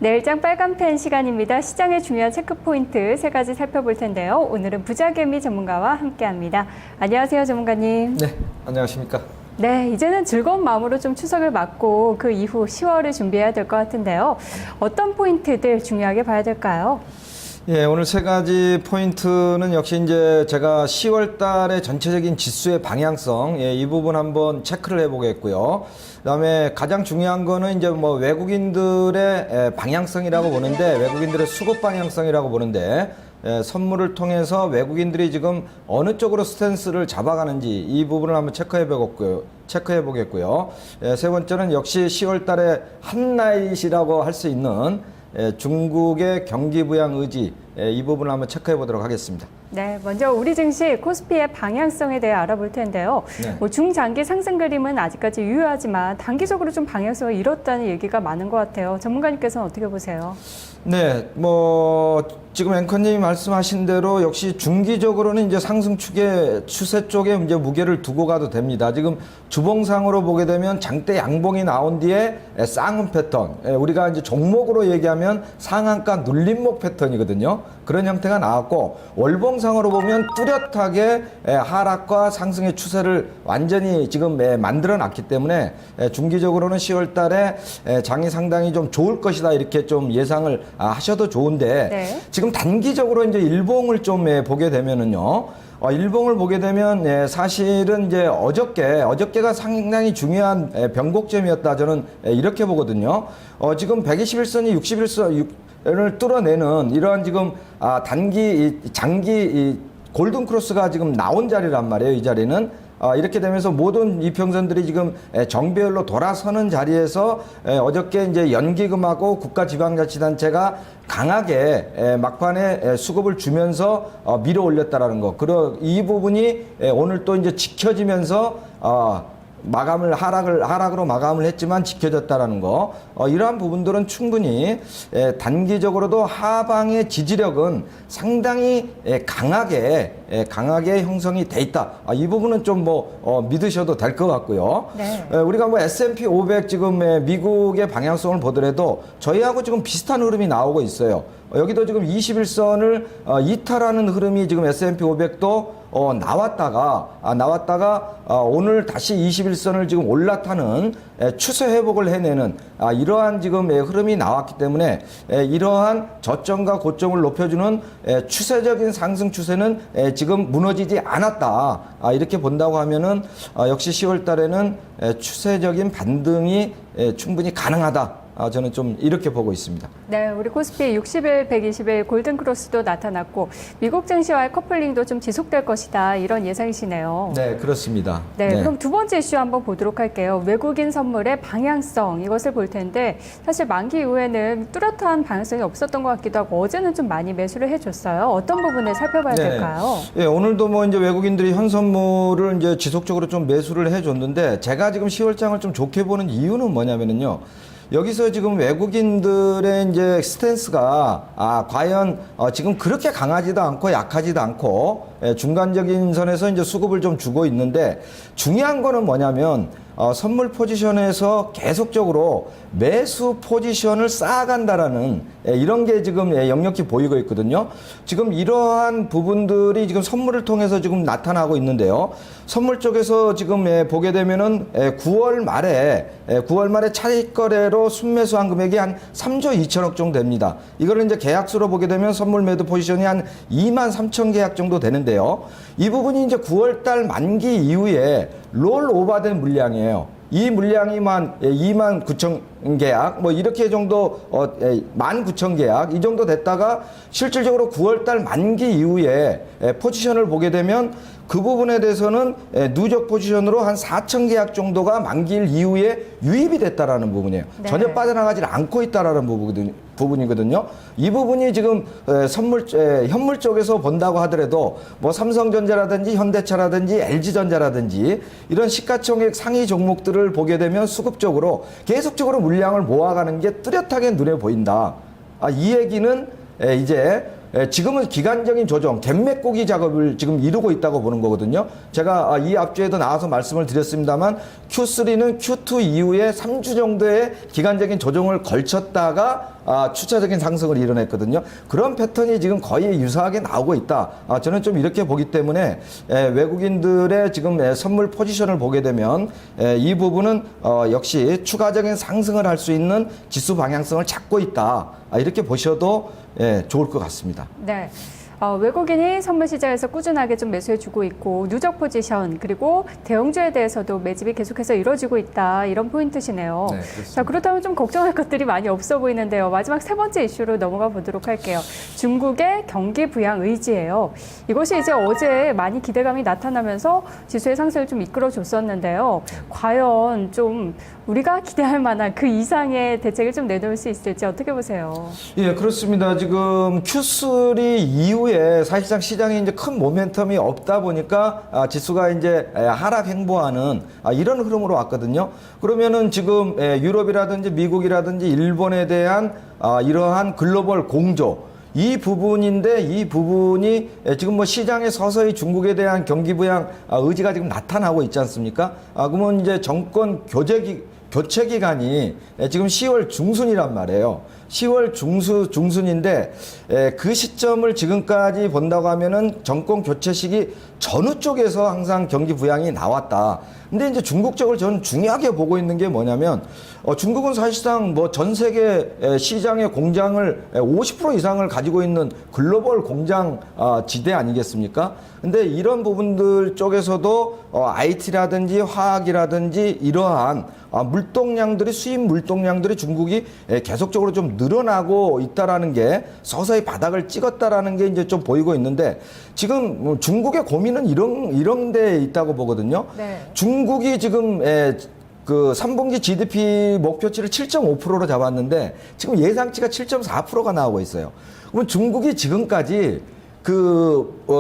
내일장 빨간펜 시간입니다. 시장의 중요한 체크포인트 세 가지 살펴볼 텐데요. 오늘은 부자개미 전문가와 함께합니다. 안녕하세요, 전문가님. 네, 안녕하십니까. 네, 이제는 즐거운 마음으로 좀 추석을 맞고 그 이후 10월을 준비해야 될 것 같은데요. 어떤 포인트들 중요하게 봐야 될까요? 예, 오늘 세 가지 포인트는 역시 이제 제가 10월 달의 전체적인 지수의 방향성, 이 부분 한번 체크를 해보겠고요. 그다음에 가장 중요한 거는 이제 뭐 외국인들의 방향성이라고 보는데, 외국인들의 수급 방향성이라고 보는데, 선물을 통해서 외국인들이 지금 어느 쪽으로 스탠스를 잡아가는지 이 부분을 한번 체크해 보겠고요. 세 번째는 역시 10월 달에 한나잇이라고 할 수 있는 중국의 경기 부양 의지, 이 부분을 한번 체크해 보도록 하겠습니다. 네, 먼저 우리 증시 코스피의 방향성에 대해 알아볼 텐데요. 네. 뭐 중장기 상승 그림은 아직까지 유효하지만 단기적으로 좀 방향성을 잃었다는 얘기가 많은 것 같아요. 전문가님께서는 어떻게 보세요? 네, 뭐 지금 앵커님이 말씀하신 대로 역시 중기적으로는 이제 상승 축의 추세 쪽에 이제 무게를 두고 가도 됩니다. 지금 주봉상으로 보게 되면 장대 양봉이 나온 뒤에 쌍은 패턴, 우리가 이제 종목으로 얘기하면 상한가 눌림목 패턴이거든요. 그런 형태가 나왔고, 월봉상으로 보면 뚜렷하게 하락과 상승의 추세를 완전히 지금 만들어 놨기 때문에 중기적으로는 10월 달에 장이 상당히 좀 좋을 것이다, 이렇게 좀 예상을 하셔도 좋은데, 네. 지금 단기적으로 이제 일봉을 좀 보게 되면은요, 일봉을 보게 되면 사실은 이제 어저께가 상당히 중요한 변곡점이었다, 저는 이렇게 보거든요. 지금 121선이 61선을 뚫어내는 이러한 지금 장기 골든 크로스가 지금 나온 자리란 말이에요. 이 자리는 이렇게 되면서 모든 이평선들이 지금 정배열로 돌아서는 자리에서 어저께 이제 연기금하고 국가지방자치단체가 강하게 막판에 수급을 주면서 밀어 올렸다라는 거. 이 부분이 오늘 또 이제 지켜지면서 하락으로 마감을 했지만 지켜졌다라는 거. 이러한 부분들은 충분히 단기적으로도 하방의 지지력은 상당히 강하게 형성이 돼 있다. 이 부분은 좀 믿으셔도 될 것 같고요. 네. 우리가 뭐 S&P 500 지금 미국의 방향성을 보더라도 저희하고 지금 비슷한 흐름이 나오고 있어요. 여기도 지금 21선을 이탈하는 흐름이 지금 S&P 500도 나왔다가 오늘 다시 21선을 지금 올라타는 추세 회복을 해내는 이러한 지금 흐름이 나왔기 때문에 이러한 저점과 고점을 높여주는 추세적인 상승 추세는 지금 무너지지 않았다. 이렇게 본다고 하면은 역시 10월 달에는 추세적인 반등이 충분히 가능하다. 저는 좀 이렇게 보고 있습니다. 네, 우리 코스피 60일, 120일 골든크로스도 나타났고 미국 증시와의 커플링도 좀 지속될 것이다, 이런 예상이시네요. 네, 그렇습니다. 네, 그럼 두 번째 이슈 한번 보도록 할게요. 외국인 선물의 방향성, 이것을 볼 텐데 사실 만기 이후에는 뚜렷한 방향성이 없었던 것 같기도 하고 어제는 좀 많이 매수를 해줬어요. 어떤 부분을 살펴봐야 될까요? 예, 오늘도 뭐 이제 외국인들이 현 선물을 이제 지속적으로 좀 매수를 해줬는데, 제가 지금 10월장을 좀 좋게 보는 이유는 뭐냐면은요. 여기서 지금 외국인들의 이제 스탠스가 과연 지금 그렇게 강하지도 않고 약하지도 않고 중간적인 선에서 이제 수급을 좀 주고 있는데, 중요한 거는 뭐냐면 선물 포지션에서 계속적으로 매수 포지션을 쌓아간다라는 이런 게 지금 역력히 보이고 있거든요. 지금 이러한 부분들이 지금 선물을 통해서 지금 나타나고 있는데요. 선물 쪽에서 지금 보게 되면은 9월 말에 차익 거래로 순매수한 금액이 한 3조 2천억 정도 됩니다. 이거를 이제 계약수로 보게 되면 선물 매도 포지션이 한 2만 3천 계약 정도 되는데요. 이 부분이 이제 9월 달 만기 이후에 롤 오버된 물량이에요. 이 물량이 2만 9천 계약, 뭐 이렇게 정도, 19,000 계약, 이 정도 됐다가 실질적으로 9월 달 만기 이후에 포지션을 보게 되면 그 부분에 대해서는 누적 포지션으로 한 4,000 계약 정도가 만기일 이후에 유입이 됐다라는 부분이에요. 네. 전혀 빠져나가지 않고 있다라는 부분이거든요. 이 부분이 지금 현물 쪽에서 본다고 하더라도 뭐 삼성전자라든지 현대차라든지 LG전자라든지 이런 시가총액 상위 종목들을 보게 되면 수급적으로 계속적으로 물량을 모아가는 게 뚜렷하게 눈에 보인다. 이 얘기는 이제 지금은 기간적인 조정, 갭매꾸기 작업을 지금 이루고 있다고 보는 거거든요. 제가 이 앞주에도 나와서 말씀을 드렸습니다만 Q3는 Q2 이후에 3주 정도의 기간적인 조정을 걸쳤다가 추차적인 상승을 이뤄냈거든요. 그런 패턴이 지금 거의 유사하게 나오고 있다. 저는 좀 이렇게 보기 때문에 외국인들의 지금 선물 포지션을 보게 되면 이 부분은 역시 추가적인 상승을 할 수 있는 지수 방향성을 찾고 있다. 이렇게 보셔도 좋을 것 같습니다. 네. 외국인이 선물 시장에서 꾸준하게 좀 매수해주고 있고 누적 포지션 그리고 대형주에 대해서도 매집이 계속해서 이루어지고 있다 이런 포인트시네요. 네, 그렇습니다. 자, 그렇다면 좀 걱정할 것들이 많이 없어 보이는데요. 마지막 세 번째 이슈로 넘어가 보도록 할게요. 중국의 경기 부양 의지예요. 이것이 이제 어제 많이 기대감이 나타나면서 지수의 상승을 좀 이끌어줬었는데요. 과연 좀 우리가 기대할 만한 그 이상의 대책을 좀 내놓을 수 있을지 어떻게 보세요? 예, 그렇습니다. 지금 Q3 이후에 사실상 시장에 이제 큰 모멘텀이 없다 보니까 지수가 이제 하락 행보하는 이런 흐름으로 왔거든요. 그러면은 지금 유럽이라든지 미국이라든지 일본에 대한 이러한 글로벌 공조 이 부분인데 이 부분이 지금 뭐 시장에 서서히 중국에 대한 경기 부양 의지가 지금 나타나고 있지 않습니까? 그러면 이제 정권 교체 기간이 지금 10월 중순이란 말이에요. 10월 중순인데 그 시점을 지금까지 본다고 하면은 정권 교체 시기 전후 쪽에서 항상 경기 부양이 나왔다. 근데 이제 중국 쪽을 저는 중요하게 보고 있는 게 뭐냐면 중국은 사실상 뭐 전 세계 시장의 공장을 50% 이상을 가지고 있는 글로벌 공장 지대 아니겠습니까? 근데 이런 부분들 쪽에서도 IT라든지 화학이라든지 이러한 물동량들이 수입 물동량들이 중국이 계속적으로 좀 늘어나고 있다라는 게 서서히 바닥을 찍었다라는 게 이제 좀 보이고 있는데 지금 중국의 고민은 이런 데 있다고 보거든요. 네. 중국이 지금 그 3분기 GDP 목표치를 7.5%로 잡았는데 지금 예상치가 7.4%가 나오고 있어요. 그러면 중국이 지금까지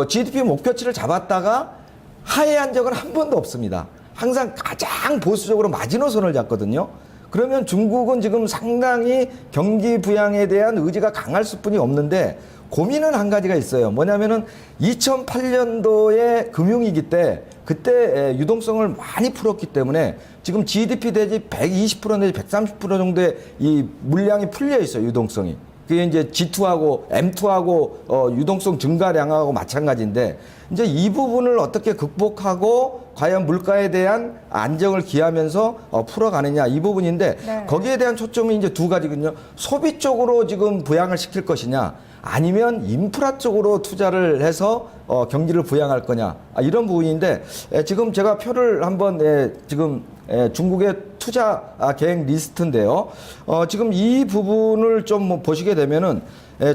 GDP 목표치를 잡았다가 하회한 적은 한 번도 없습니다. 항상 가장 보수적으로 마지노선을 잡거든요. 그러면 중국은 지금 상당히 경기 부양에 대한 의지가 강할 수뿐이 없는데 고민은 한 가지가 있어요. 뭐냐면은 2008년도에 금융위기 때 그때 유동성을 많이 풀었기 때문에 지금 GDP 대비 120% 내지 130% 정도의 이 물량이 풀려 있어요. 유동성이. 그게 이제 G2하고 M2하고 유동성 증가량하고 마찬가지인데 이제 이 부분을 어떻게 극복하고 과연 물가에 대한 안정을 기하면서 풀어가느냐 이 부분인데 네. 거기에 대한 초점이 이제 두 가지거든요. 소비 쪽으로 지금 부양을 시킬 것이냐 아니면 인프라 쪽으로 투자를 해서 경기를 부양할 거냐 이런 부분인데 지금 제가 표를 한번 지금 중국의 투자 계획 리스트인데요. 지금 이 부분을 좀 보시게 되면은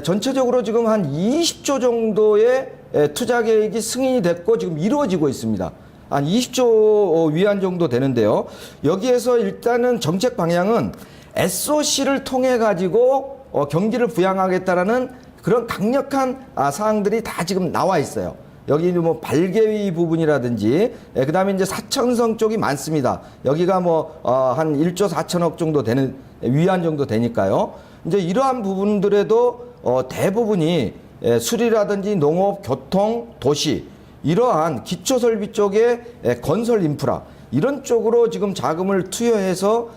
전체적으로 지금 한 20조 정도의 투자 계획이 승인이 됐고 지금 이루어지고 있습니다. 한 20조 위안 정도 되는데요. 여기에서 일단은 정책 방향은 SOC를 통해 가지고 경기를 부양하겠다라는 그런 강력한 사항들이 다 지금 나와 있어요. 여기 뭐 발개위 부분이라든지 그다음에 이제 사천성 쪽이 많습니다. 여기가 뭐 한 1조 4천억 정도 되는 위안 정도 되니까요. 이제 이러한 부분들에도 대부분이 수리라든지 농업, 교통, 도시 이러한 기초설비 쪽의 건설 인프라 이런 쪽으로 지금 자금을 투여해서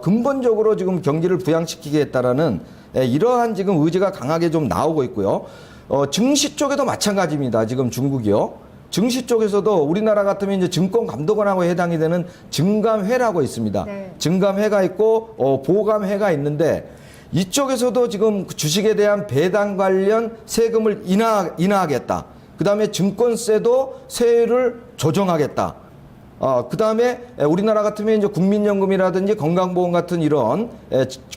근본적으로 지금 경기를 부양시키겠다라는 이러한 지금 의지가 강하게 좀 나오고 있고요. 증시 쪽에도 마찬가지입니다. 지금 중국이요. 증시 쪽에서도 우리나라 같으면 이제 증권감독원하고 해당이 되는 증감회라고 있습니다. 네. 증감회가 있고 보감회가 있는데 이쪽에서도 지금 주식에 대한 배당 관련 세금을 인하하겠다. 그다음에 증권세도 세율을 조정하겠다. 그다음에 우리나라 같으면 이제 국민연금이라든지 건강보험 같은 이런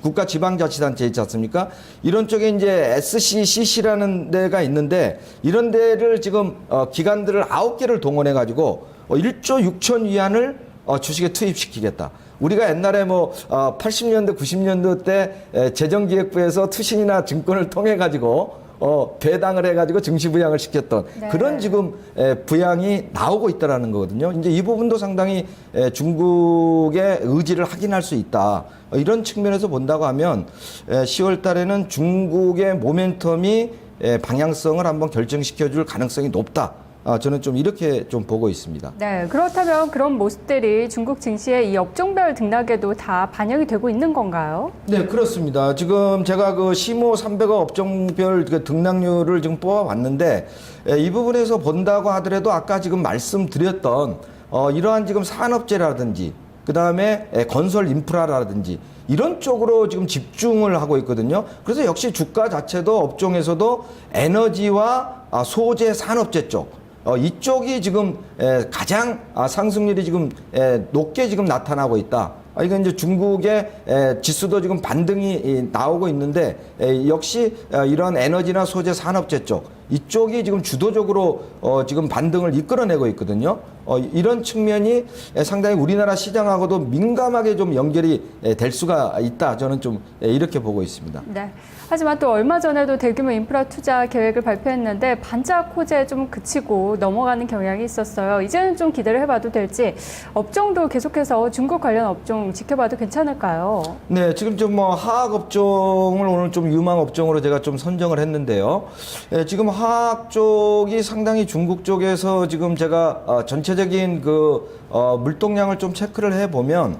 국가 지방자치단체 있지 않습니까? 이런 쪽에 이제 SCCC라는 데가 있는데 이런 데를 지금 기관들을 9개를 동원해 가지고 1조 6천 위안을 주식에 투입시키겠다. 우리가 옛날에 뭐 80년대 90년대 때 재정기획부에서 투신이나 증권을 통해 가지고 배당을 해가지고 증시 부양을 시켰던 네. 그런 지금 부양이 나오고 있다라는 거거든요. 이제 이 부분도 상당히 중국의 의지를 확인할 수 있다. 이런 측면에서 본다고 하면 10월 달에는 중국의 모멘텀이 방향성을 한번 결정시켜줄 가능성이 높다. 저는 좀 이렇게 좀 보고 있습니다. 네, 그렇다면 그런 모습들이 중국 증시의 이 업종별 등락에도 다 반영이 되고 있는 건가요? 네, 그렇습니다. 지금 제가 그 시모 300억 업종별 그 등락률을 지금 뽑아봤는데 이 부분에서 본다고 하더라도 아까 지금 말씀드렸던 이러한 지금 산업재라든지 그 다음에 건설 인프라라든지 이런 쪽으로 지금 집중을 하고 있거든요. 그래서 역시 주가 자체도 업종에서도 에너지와 소재 산업재 쪽 이쪽이 지금 가장 상승률이 지금 높게 지금 나타나고 있다. 이건 이제 중국의 지수도 지금 반등이 나오고 있는데 역시 이런 에너지나 소재 산업재 쪽 이쪽이 지금 주도적으로 지금 반등을 이끌어내고 있거든요. 이런 측면이 상당히 우리나라 시장하고도 민감하게 좀 연결이 될 수가 있다. 저는 좀 이렇게 보고 있습니다. 네. 하지만 또 얼마 전에도 대규모 인프라 투자 계획을 발표했는데 반짝 호재에 좀 그치고 넘어가는 경향이 있었어요. 이제는 좀 기대를 해봐도 될지 업종도 계속해서 중국 관련 업종 지켜봐도 괜찮을까요? 네, 지금 좀 뭐 화학 업종을 오늘 좀 유망 업종으로 제가 좀 선정을 했는데요. 지금 화학 쪽이 상당히 중국 쪽에서 지금 제가 전체적인 그 물동량을 좀 체크를 해보면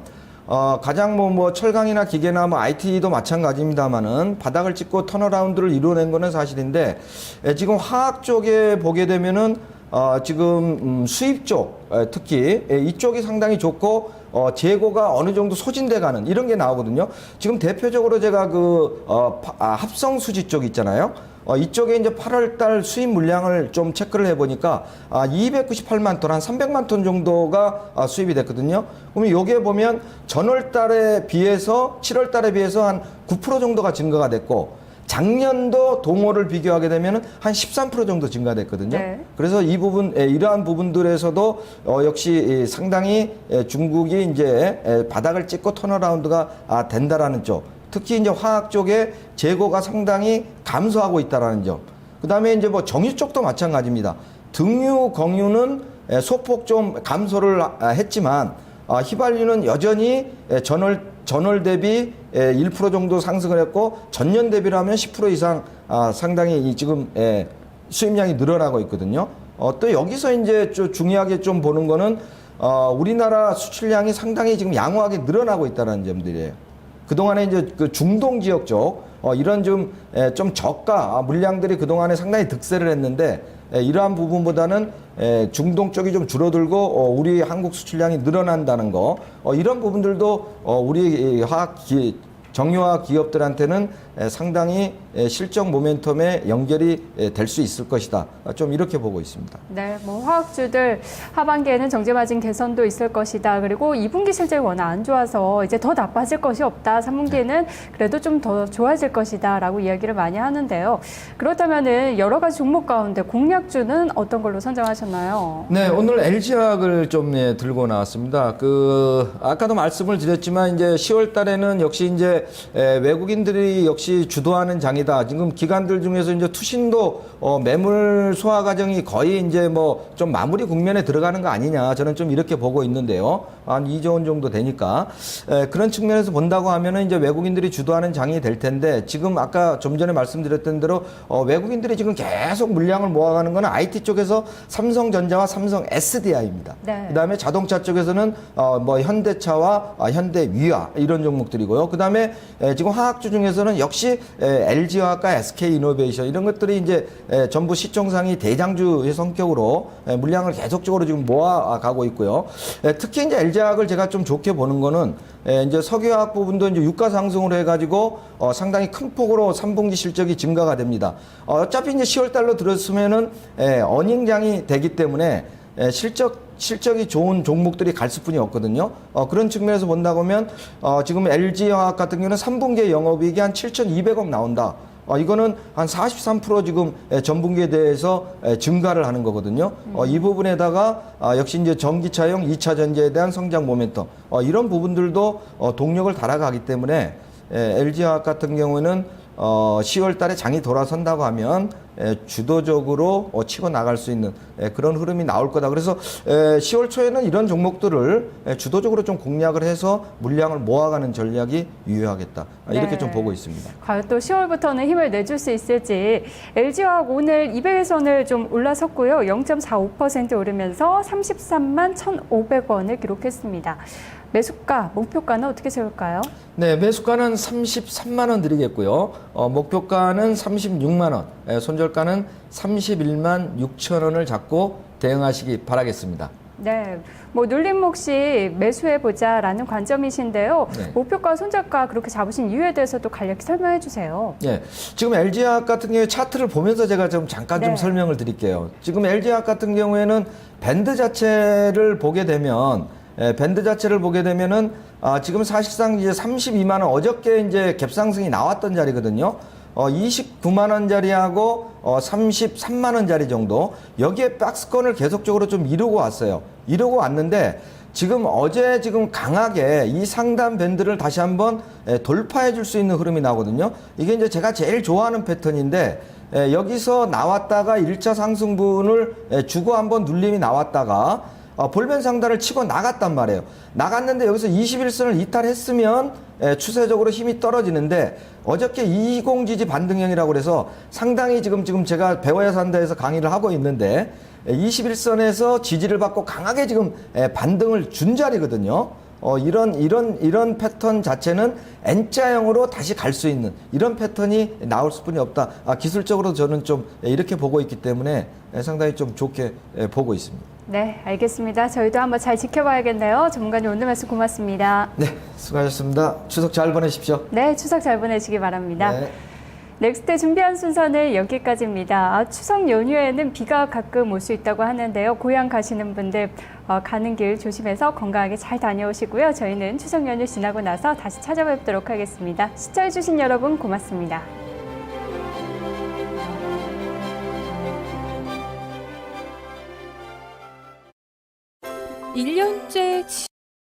가장 뭐 철강이나 기계나 뭐 IT도 마찬가지입니다만은 바닥을 찍고 턴어라운드를 이루어낸 거는 사실인데 지금 화학 쪽에 보게 되면은 지금 수입 쪽 특히 이쪽이 상당히 좋고 재고가 어느 정도 소진돼 가는 이런 게 나오거든요. 지금 대표적으로 제가 그 합성 수지 쪽 있잖아요. 이쪽에 이제 8월 달 수입 물량을 좀 체크를 해보니까 298만 톤, 한 300만 톤 정도가 수입이 됐거든요. 그러면 여기에 보면 전월 달에 비해서 7월 달에 비해서 한 9% 정도가 증가가 됐고 작년도 동월을 비교하게 되면 한 13% 정도 증가됐거든요. 네. 그래서 이 부분, 이러한 부분들에서도 역시 상당히 중국이 이제 바닥을 찍고 턴어라운드가 된다라는 쪽. 특히 이제 화학 쪽에 재고가 상당히 감소하고 있다라는 점. 그 다음에 이제 뭐 정유 쪽도 마찬가지입니다. 등유, 경유는 소폭 좀 감소를 했지만 휘발유는 여전히 전월 대비 1% 정도 상승을 했고 전년 대비로 하면 10% 이상 상당히 지금 수입량이 늘어나고 있거든요. 또 여기서 이제 좀 중요하게 좀 보는 거는 우리나라 수출량이 상당히 지금 양호하게 늘어나고 있다는 점들이에요. 그동안에 이제 그 중동 지역 쪽, 이런 좀 저가 물량들이 그동안에 상당히 득세를 했는데, 이러한 부분보다는 중동 쪽이 좀 줄어들고, 우리 한국 수출량이 늘어난다는 거, 이런 부분들도 우리 정유화 기업들한테는 상당히 실적 모멘텀에 연결이 될 수 있을 것이다. 좀 이렇게 보고 있습니다. 네, 뭐 화학주들 하반기에는 정제마진 개선도 있을 것이다. 그리고 2분기 실적이 워낙 안 좋아서 이제 더 나빠질 것이 없다. 3분기에는 그래도 좀 더 좋아질 것이다라고 이야기를 많이 하는데요. 그렇다면은 여러 가지 종목 가운데 공략주는 어떤 걸로 선정하셨나요? 네, 오늘 LG화학을 좀 들고 나왔습니다. 아까도 말씀을 드렸지만 이제 10월 달에는 역시 이제 외국인들이 역시 주도하는 장이다. 지금 기관들 중에서 이제 투신도 매물 소화 과정이 거의 이제 뭐 좀 마무리 국면에 들어가는 거 아니냐. 저는 좀 이렇게 보고 있는데요. 한 2조 원 정도 되니까 그런 측면에서 본다고 하면은 이제 외국인들이 주도하는 장이 될 텐데 지금 아까 좀 전에 말씀드렸던 대로 외국인들이 지금 계속 물량을 모아가는 거는 IT 쪽에서 삼성전자와 삼성 SDI입니다. 네. 그다음에 자동차 쪽에서는 뭐 현대차와 현대위아 이런 종목들이고요. 그다음에 지금 화학주 중에서는 역시 LG화학과 SK이노베이션 이런 것들이 이제 전부 시총상이 대장주의 성격으로 물량을 계속적으로 지금 모아가고 있고요. 특히 이제 LG화학을 제가 좀 좋게 보는 거는 이제 석유화학 부분도 이제 유가 상승으로 해가지고 상당히 큰 폭으로 3분기 실적이 증가가 됩니다. 어차피 이제 10월 달로 들었으면은 어닝장이 되기 때문에 실적이 좋은 종목들이 갈 수뿐이 없거든요. 그런 측면에서 본다고 하면 지금 LG화학 같은 경우는 3분기에 영업이익이 한 7,200억 나온다. 이거는 한 43% 지금 전분기에 대해서 증가를 하는 거거든요. 이 부분에다가 역시 이제 전기차용 2차 전지에 대한 성장 모멘텀 이런 부분들도 동력을 달아가기 때문에 LG화학 같은 경우는 10월 달에 장이 돌아선다고 하면 주도적으로 치고 나갈 수 있는 그런 흐름이 나올 거다. 그래서 10월 초에는 이런 종목들을 주도적으로 좀 공략을 해서 물량을 모아가는 전략이 유효하겠다. 이렇게 네. 좀 보고 있습니다. 과연 또 10월부터는 힘을 내줄 수 있을지. LG화학 오늘 200일선을 좀 올라섰고요. 0.45% 오르면서 33만 1,500원을 기록했습니다. 매수가, 목표가는 어떻게 세울까요? 네, 매수가는 33만 원 드리겠고요. 목표가는 36만 원, 손절가는 31만 6천 원을 잡고 대응하시기 바라겠습니다. 네, 뭐 눌림 몫이 매수해보자라는 관점이신데요. 네. 목표가, 손절가 그렇게 잡으신 이유에 대해서도 간략히 설명해 주세요. 예, 지금 LG화학 같은 경우에 차트를 보면서 제가 좀 잠깐 좀 네. 설명을 드릴게요. 지금 LG화학 같은 경우에는 밴드 자체를 보게 되면 지금 사실상 이제 32만 원 어저께 이제 갭상승이 나왔던 자리거든요. 29만 원짜리하고 33만 원짜리 정도 여기에 박스권을 계속적으로 좀 이루고 왔어요. 이루고 왔는데 어제 강하게 이 상단 밴드를 다시 한번 돌파해 줄 수 있는 흐름이 나거든요. 이게 이제 제가 제일 좋아하는 패턴인데 여기서 나왔다가 1차 상승분을 주고 한번 눌림이 나왔다가 볼멘 상단을 치고 나갔단 말이에요. 나갔는데 여기서 21선을 이탈했으면 추세적으로 힘이 떨어지는데 어저께 20 지지 반등형이라고 그래서 상당히 지금 제가 배워야 산다에서 강의를 하고 있는데 21선에서 지지를 받고 강하게 지금 반등을 준 자리거든요. 이런 패턴 자체는 N자형으로 다시 갈 수 있는 이런 패턴이 나올 수뿐이 없다. 기술적으로 저는 좀 이렇게 보고 있기 때문에 상당히 좀 좋게 보고 있습니다. 네, 알겠습니다. 저희도 한번 잘 지켜봐야겠네요. 전문가님 오늘 말씀 고맙습니다. 네, 수고하셨습니다. 추석 잘 보내십시오. 네, 추석 잘 보내시기 바랍니다. 네. 넥스트 준비한 순서는 여기까지입니다. 추석 연휴에는 비가 가끔 올 수 있다고 하는데요. 고향 가시는 분들 가는 길 조심해서 건강하게 잘 다녀오시고요. 저희는 추석 연휴 지나고 나서 다시 찾아뵙도록 하겠습니다. 시청해주신 여러분 고맙습니다. 1년째